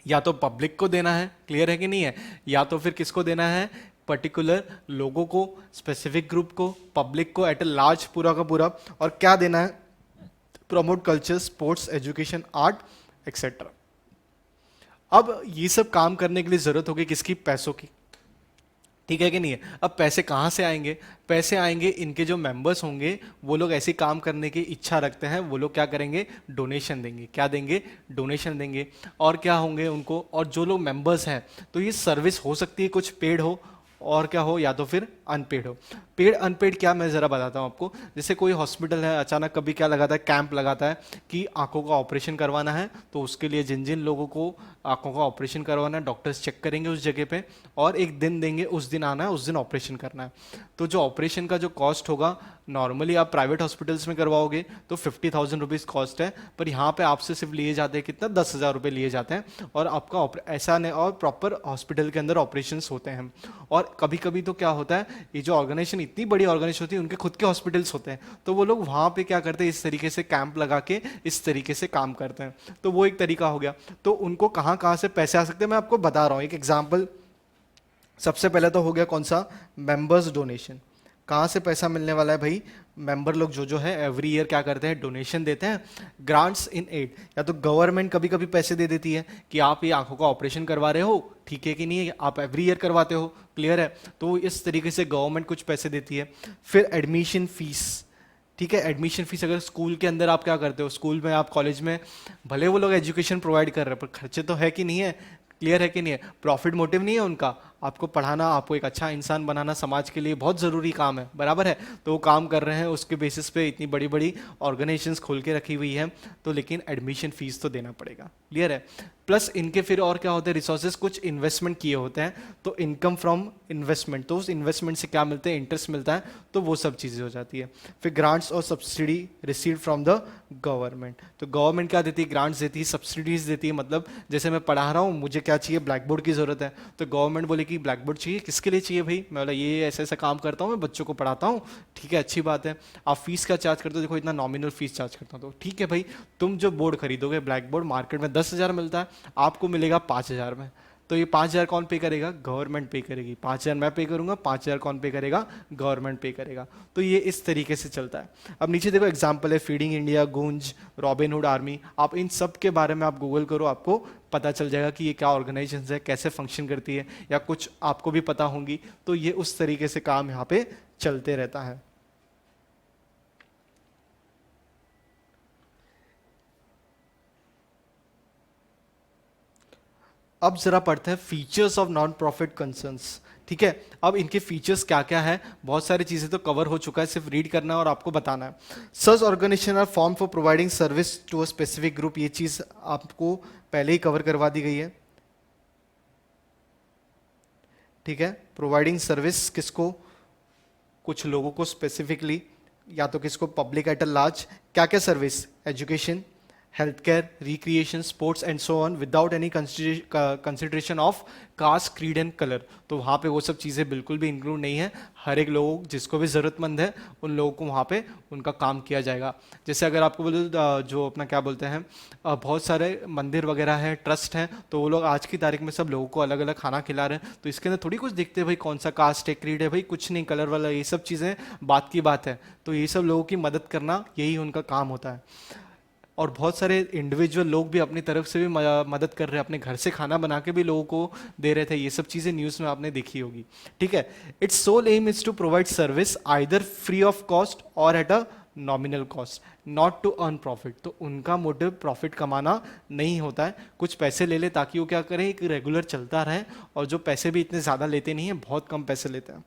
या तो पब्लिक को देना है, क्लियर है कि नहीं है, या तो फिर किसको देना है, पर्टिकुलर लोगों को, स्पेसिफिक ग्रुप को, पब्लिक को एट ए लार्ज, पूरा का पूरा। और क्या देना है, promote culture, sports, education, art etcetera. अब ये सब काम करने के लिए जरूरत होगी किसकी, पैसों की, ठीक है कि नहीं है। अब पैसे कहाँ से आएंगे, पैसे आएंगे इनके जो मेंबर्स होंगे, वो लोग ऐसे काम करने की इच्छा रखते हैं, वो लोग क्या करेंगे, डोनेशन देंगे। क्या देंगे, डोनेशन देंगे। और क्या होंगे उनको, और जो लोग मेंबर्स हैं, तो ये सर्विस हो सकती है कुछ पेड हो, और क्या हो, या तो फिर अनपेड हो। पेड अनपेड क्या, मैं ज़रा बताता हूँ आपको। जैसे कोई हॉस्पिटल है, अचानक कभी क्या लगाता है, कैंप लगाता है कि आंखों का ऑपरेशन करवाना है, तो उसके लिए जिन जिन लोगों को आंखों का ऑपरेशन करवाना है, डॉक्टर्स चेक करेंगे उस जगह पे, और एक दिन देंगे, उस दिन आना है, उस दिन ऑपरेशन करना है। तो जो ऑपरेशन का जो कॉस्ट होगा, नॉर्मली आप प्राइवेट हॉस्पिटल्स में करवाओगे तो 50,000 रुपीज़ कॉस्ट है, पर यहाँ पे आपसे सिर्फ लिए जाते हैं कितना, 10,000 रुपये लिए जाते हैं, और आपका ऐसा नहीं, और प्रॉपर हॉस्पिटल के अंदर ऑपरेशंस होते हैं। और कभी कभी तो क्या होता है, ये जो ऑर्गेनाइजेशन इतनी बड़ी ऑर्गेनाइजेशन होती है, उनके खुद के हॉस्पिटल्स होते हैं, तो वो लोग वहाँ पे क्या करते हैं, इस तरीके से कैंप लगा के इस तरीके से काम करते हैं। तो वो एक तरीका हो गया। तो उनको कहाँ कहाँ से पैसे आ सकते हैं, मैं आपको बता रहा हूँ एक एग्जाम्पल। सबसे पहले तो हो गया कौन सा, मेंबर्स डोनेशन। कहाँ से पैसा मिलने वाला है भाई, मेंबर लोग जो है एवरी ईयर क्या करते हैं, डोनेशन देते हैं। ग्रांट्स इन एड, या तो गवर्नमेंट कभी कभी पैसे दे देती है कि आप ये आंखों का ऑपरेशन करवा रहे हो, ठीक है कि नहीं है, आप एवरी ईयर करवाते हो, क्लियर है, तो इस तरीके से गवर्नमेंट कुछ पैसे देती है। फिर एडमिशन फीस, ठीक है, एडमिशन फीस। अगर स्कूल के अंदर आप क्या करते हो, स्कूल में आप कॉलेज में, भले वो लोग एजुकेशन प्रोवाइड कर रहे हैं, पर खर्चे तो है कि नहीं है, क्लियर है कि नहीं है, प्रॉफिट मोटिव नहीं है उनका, आपको पढ़ाना, आपको एक अच्छा इंसान बनाना, समाज के लिए बहुत ज़रूरी काम है, बराबर है। तो वो काम कर रहे हैं, उसके बेसिस पे इतनी बड़ी बड़ी ऑर्गेनाइजेशंस खोल के रखी हुई है, तो लेकिन एडमिशन फीस तो देना पड़ेगा, क्लियर है। प्लस इनके फिर और क्या होते हैं, रिसोर्सेज कुछ इन्वेस्टमेंट किए होते हैं, तो इनकम फ्रॉम इन्वेस्टमेंट, तो उस इन्वेस्टमेंट से क्या मिलते हैं, इंटरेस्ट मिलता है, तो वो सब चीज़ें हो जाती है। फिर ग्रांट्स और subsidy receive from the government, तो गवर्नमेंट क्या देती है, ग्रांट्स देती है, सब्सिडीज देती है। मतलब जैसे मैं पढ़ा रहा हूँ, मुझे क्या चाहिए, ब्लैक बोर्ड की ज़रूरत है, तो गवर्नमेंट बोले कि ब्लैक बोर्ड चाहिए, किसके लिए चाहिए भाई, मैं बोला ये ऐसा ऐसा काम करता हूँ, मैं बच्चों को पढ़ाता हूँ, ठीक है, अच्छी बात है। आप फीस क्या चार्ज करते हो, देखो इतना नॉमिनल फीस चार्ज करता हूँ, तो ठीक है भाई, तुम जो बोर्ड खरीदोगे, ब्लैक बोर्ड मार्केट में 10,000 मिलता है, आपको मिलेगा 5,000 में, तो ये 5,000 कौन पे करेगा, गवर्नमेंट पे करेगी। 5,000 मैं पे करूंगा, 5,000 कौन पे करेगा, गवर्नमेंट पे करेगा। तो ये इस तरीके से चलता है। अब नीचे देखो एग्जाम्पल है, फीडिंग इंडिया, गूंज, रॉबिनहुड आर्मी, आप इन सब के बारे में आप गूगल करो, आपको पता चल जाएगा कि ये क्या ऑर्गेनाइजेशन है, कैसे फंक्शन करती है, या कुछ आपको भी पता होंगी। तो ये उस तरीके से काम यहाँ पे चलते रहता है। अब जरा पढ़ते हैं features of non profit concerns, ठीक है। अब इनके फीचर्स क्या क्या है, बहुत सारी चीजें तो कवर हो चुका है, सिर्फ रीड करना है और आपको बताना है। Such organisation are form for providing service to a specific group, ये चीज आपको पहले ही कवर करवा दी गई है, ठीक है। प्रोवाइडिंग सर्विस किसको, कुछ लोगों को स्पेसिफिकली, या तो किसको, पब्लिक एट अ लार्ज। क्या क्या service, education, health care, recreation, sports and so on, without any consideration of caste, creed and colour. तो वहाँ पे वो सब चीज़ें बिल्कुल भी इंक्लूड नहीं है, हर एक लोगों जिसको भी ज़रूरतमंद है उन लोगों को वहाँ पे उनका काम किया जाएगा। जैसे अगर आपको बोले जो अपना क्या बोलते हैं, बहुत सारे मंदिर वगैरह हैं, ट्रस्ट हैं, तो वो लोग आज की तारीख में सब लोगों को अलग अलग खाना खिला रहे हैं, तो इसके अंदर थोड़ी कुछ देखते हैं भाई कौन सा कास्ट है, क्रीड है, भाई कुछ नहीं, कलर वाला, ये सब चीज़ें बात की बात है। तो ये सब लोगों की मदद करना, यही उनका काम होता है। और बहुत सारे इंडिविजुअल लोग भी अपनी तरफ से भी मदद कर रहे हैं, अपने घर से खाना बना के भी लोगों को दे रहे थे, ये सब चीज़ें न्यूज़ में आपने देखी होगी, ठीक है। Its sole aim is to provide service either free of cost or at a nominal cost, not to earn profit. तो उनका मोटिव प्रॉफिट कमाना नहीं होता है, कुछ पैसे ले ले ताकि वो क्या करें, एक रेगुलर चलता रहे, और जो पैसे भी इतने ज़्यादा लेते नहीं है, बहुत कम पैसे लेते हैं।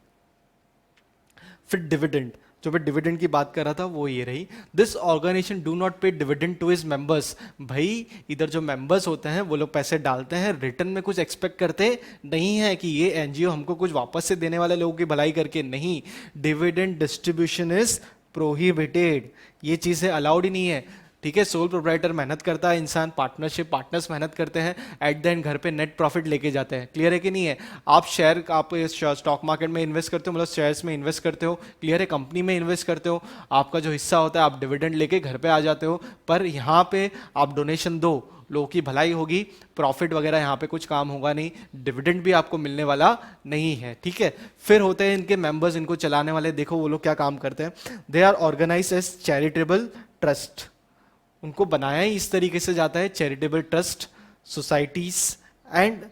फिर डिविडेंड, जो मैं डिविडेंड की बात कर रहा था वो ये रही, दिस ऑर्गेनाइजेशन डू नॉट पे डिविडेंड टू हिज मेंबर्स। भाई इधर जो मेंबर्स होते हैं वो लोग पैसे डालते हैं, रिटर्न में कुछ एक्सपेक्ट करते नहीं है कि ये एनजीओ हमको कुछ वापस से देने वाले लोगों की भलाई करके, नहीं, डिविडेंड डिस्ट्रीब्यूशन इज प्रोहिबिटेड, ये चीज़ें अलाउड ही नहीं है। ठीक है, सोल प्रोप्राइटर मेहनत करता है इंसान, पार्टनरशिप पार्टनर्स मेहनत करते हैं, एट द एंड घर पे नेट प्रॉफिट लेके जाते हैं। क्लियर है कि नहीं है? आप स्टॉक मार्केट में इन्वेस्ट करते हो, मतलब शेयर्स में इन्वेस्ट करते हो, क्लियर है, कंपनी में इन्वेस्ट करते हो, आपका जो हिस्सा होता है आप डिविडेंड लेके घर पे आ जाते हो, पर यहाँ पे आप डोनेशन दो, लोगों की भलाई होगी, प्रॉफिट वगैरह यहाँ पे कुछ काम होगा नहीं, डिविडेंड भी आपको मिलने वाला नहीं है। ठीक है, फिर होते हैं इनके मेंबर्स, इनको चलाने वाले, देखो वो लोग क्या काम करते हैं, they are organise as charitable trust, उनको बनाया ही इस तरीके से जाता है, charitable trust, societies and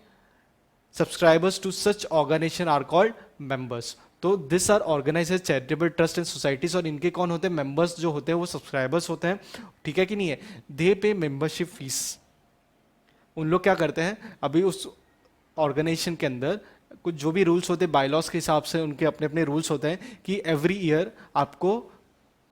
subscribers to such organisation are called members. तो this are organise as charitable trust and societies, और इनके कौन होते हैं, मेंबर्स जो होते हैं वो सब्सक्राइबर्स होते हैं। ठीक है कि नहीं है? दे पे मेंबरशिप फीस। उन लोग क्या करते हैं, अभी उस ऑर्गेनाइजेशन के अंदर कुछ जो भी रूल्स होते हैं, बायलॉस के हिसाब से उनके अपने अपने रूल्स होते हैं कि एवरी ईयर आपको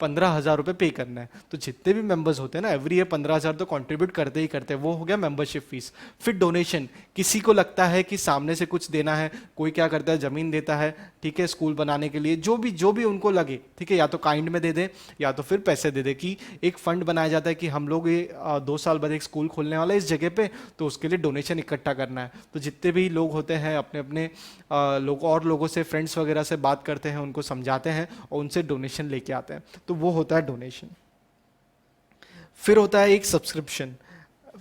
15,000 रुपये पे करना है। तो जितने भी मेंबर्स होते हैं ना, एवरी ईयर 15,000 तो कंट्रीब्यूट करते ही करते हैं, वो हो गया मेंबरशिप फीस। फिर डोनेशन, किसी को लगता है कि सामने से कुछ देना है, कोई क्या करता है जमीन देता है, ठीक है, स्कूल बनाने के लिए, जो भी उनको लगे, ठीक है, या तो काइंड में दे दे या तो फिर पैसे दे दे, कि एक फंड बनाया जाता है कि हम लोग ये 2 साल बाद एक स्कूल खोलने वाला है इस जगह पे, तो उसके लिए डोनेशन इकट्ठा करना है। तो जितने भी लोग होते हैं अपने अपने लोग और लोगों से, फ्रेंड्स वगैरह से बात करते हैं, उनको समझाते हैं और उनसे डोनेशन लेके आते हैं, तो वो होता है डोनेशन। फिर होता है एक सब्सक्रिप्शन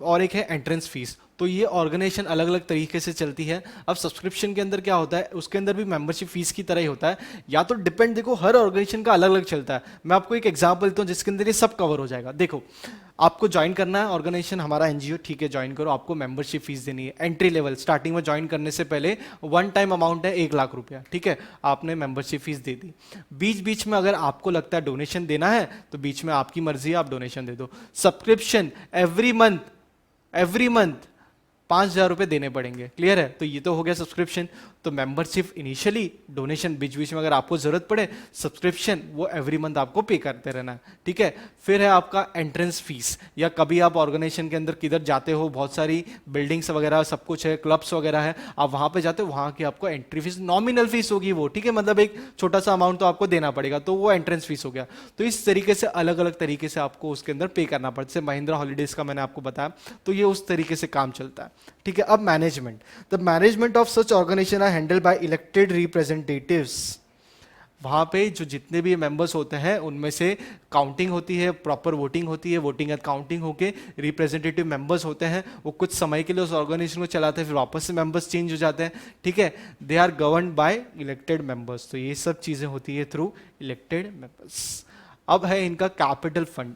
और एक है एंट्रेंस फीस। तो ये ऑर्गेनाइजेशन अलग अलग तरीके से चलती है। अब सब्सक्रिप्शन के अंदर क्या होता है, उसके अंदर भी मेंबरशिप फीस की तरह ही होता है, या तो डिपेंड, देखो हर ऑर्गेनाइजेशन का अलग अलग चलता है। मैं आपको एक एग्जांपल देता हूँ जिसके अंदर ये सब कवर हो जाएगा। देखो, आपको ज्वाइन करना है ऑर्गेनाइजेशन, हमारा एनजीओ, ठीक है, ज्वाइन करो, आपको मेंबरशिप फीस देनी है। एंट्री लेवल, स्टार्टिंग में ज्वाइन करने से पहले वन टाइम अमाउंट है 1,00,000 रुपया, ठीक है, आपने मेंबरशिप फीस दे दी। बीच बीच में अगर आपको लगता है डोनेशन देना है तो बीच में आपकी मर्जी है, आप डोनेशन दे दो। सब्सक्रिप्शन एवरी मंथ 5,000 रुपये देने पड़ेंगे। क्लियर है? तो ये तो हो गया सब्सक्रिप्शन। तो मेंबरशिप इनिशियली, डोनेशन बीच बीच में अगर आपको जरूरत पड़े, सब्सक्रिप्शन वो एवरी मंथ आपको पे करते रहना है। ठीक है, फिर है आपका एंट्रेंस फीस, या कभी आप ऑर्गेनाइजेशन के अंदर किधर जाते हो, बहुत सारी बिल्डिंग्स वगैरह सब कुछ है, क्लब्स वगैरह है, आप वहां पे जाते हो, वहां की आपको एंट्री फीस, नॉमिनल फीस होगी वो, ठीक है, मतलब एक छोटा सा अमाउंट तो आपको देना पड़ेगा, तो वो एंट्रेंस फीस हो गया। तो इस तरीके से अलग अलग तरीके से आपको उसके अंदर पे करना पड़ता है। जैसे महिंद्रा हॉलीडेज का मैंने आपको बताया, तो ये उस तरीके से काम चलता है। ठीक है, अब management, the management of such organisation are handled by elected representatives. वहां पे जो जितने भी मेंबर्स होते हैं उनमें से काउंटिंग होती है, प्रॉपर वोटिंग होती है, वोटिंग एंड काउंटिंग होके रिप्रेजेंटेटिव मेंबर्स होते हैं, वो कुछ समय के लिए उस ऑर्गेनाइजेशन को चलाते हैं, फिर वापस से मेंबर्स चेंज हो जाते हैं। ठीक है, they are governed by elected members. तो ये सब चीजें होती है थ्रू इलेक्टेड मेंबर्स। अब है इनका कैपिटल फंड।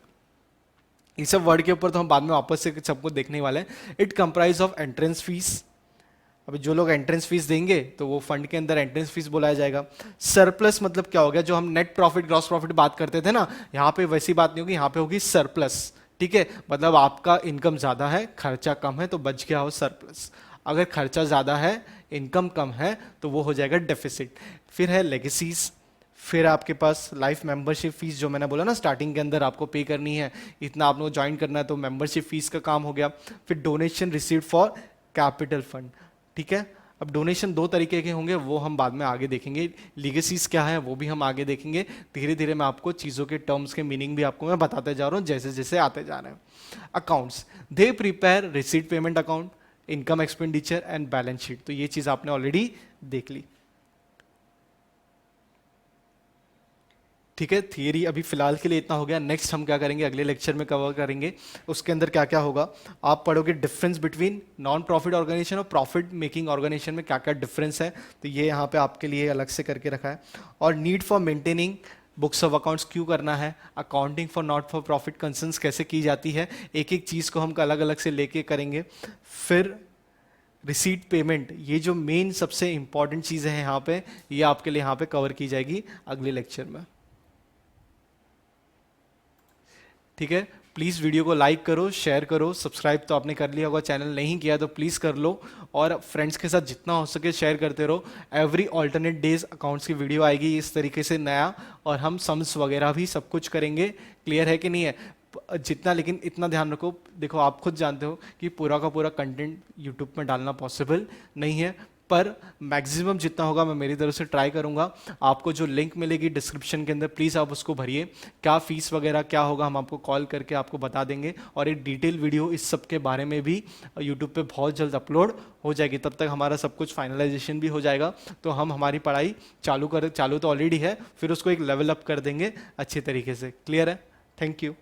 इस सब वर्ड के ऊपर तो हम बाद में वापस से सबको देखने वाले हैं। It comprise of entrance fees, अभी जो लोग एंट्रेंस फीस देंगे तो वो फंड के अंदर एंट्रेंस फीस बुलाया जाएगा। सरप्लस मतलब क्या हो गया, जो हम नेट प्रॉफिट ग्रॉस प्रॉफिट बात करते थे ना, यहाँ पे वैसी बात नहीं होगी, यहाँ पे होगी सरप्लस। ठीक है, मतलब आपका इनकम ज्यादा है, खर्चा कम है, तो बच गया हो सरप्लस। अगर खर्चा ज्यादा है, इनकम कम है, तो वो हो जाएगा डेफिसिट। फिर है लेगेसीज, फिर आपके पास लाइफ मेंबरशिप फीस, जो मैंने बोला ना स्टार्टिंग के अंदर आपको पे करनी है, इतना आप लोग ज्वाइन करना है, तो मेंबरशिप फीस का काम हो गया। फिर donation received for capital fund. ठीक है, अब डोनेशन 2 तरीके के होंगे, वो हम बाद में आगे देखेंगे। लीगेसीज क्या है वो भी हम आगे देखेंगे। धीरे धीरे मैं आपको चीज़ों के टर्म्स के मीनिंग भी आपको मैं बताते जा रहा हूँ जैसे जैसे आते जा रहे हैं। Accounts, they prepare receipt payment account, income expenditure and balance sheet. तो ये चीज़ आपने ऑलरेडी देख ली। ठीक है, थियरी अभी फिलहाल के लिए इतना हो गया। नेक्स्ट हम क्या करेंगे, अगले लेक्चर में कवर करेंगे, उसके अंदर क्या क्या होगा। आप पढ़ोगे difference between non profit organization और प्रॉफिट मेकिंग ऑर्गेनाइजेशन में क्या क्या डिफरेंस है, तो ये यहाँ पे आपके लिए अलग से करके रखा है। और need for maintaining books of accounts क्यों करना है, accounting for not for profit concerns कैसे की जाती है, एक एक चीज़ को हम अलग अलग से लेके करेंगे। फिर रिसीट पेमेंट, ये जो मेन सबसे इंपॉर्टेंट चीज़ें हैं यहाँ पे, ये आपके लिए यहाँ पे कवर की जाएगी अगले लेक्चर में। ठीक है। प्लीज़ वीडियो को लाइक करो, शेयर करो, सब्सक्राइब तो आपने कर लिया होगा, चैनल नहीं किया तो प्लीज़ कर लो, और फ्रेंड्स के साथ जितना हो सके शेयर करते रहो। एवरी ऑल्टरनेट डेज अकाउंट्स की वीडियो आएगी इस तरीके से नया, और हम सम्स वगैरह भी सब कुछ करेंगे। क्लियर है कि नहीं है? जितना, लेकिन इतना ध्यान रखो, देखो आप खुद जानते हो कि पूरा का पूरा कंटेंट यूट्यूब में डालना पॉसिबल नहीं है, पर मैक्सिमम जितना होगा मैं मेरी तरफ से ट्राई करूंगा। आपको जो लिंक मिलेगी डिस्क्रिप्शन के अंदर, प्लीज़ आप उसको भरिए। क्या फीस वगैरह क्या होगा हम आपको कॉल करके आपको बता देंगे, और एक डिटेल वीडियो इस सब के बारे में भी यूट्यूब पे बहुत जल्द अपलोड हो जाएगी। तब तक हमारा सब कुछ फाइनलाइजेशन भी हो जाएगा, तो हम हमारी पढ़ाई चालू तो ऑलरेडी है, फिर उसको एक लेवल अप कर देंगे अच्छे तरीके से। क्लियर है? Thank you.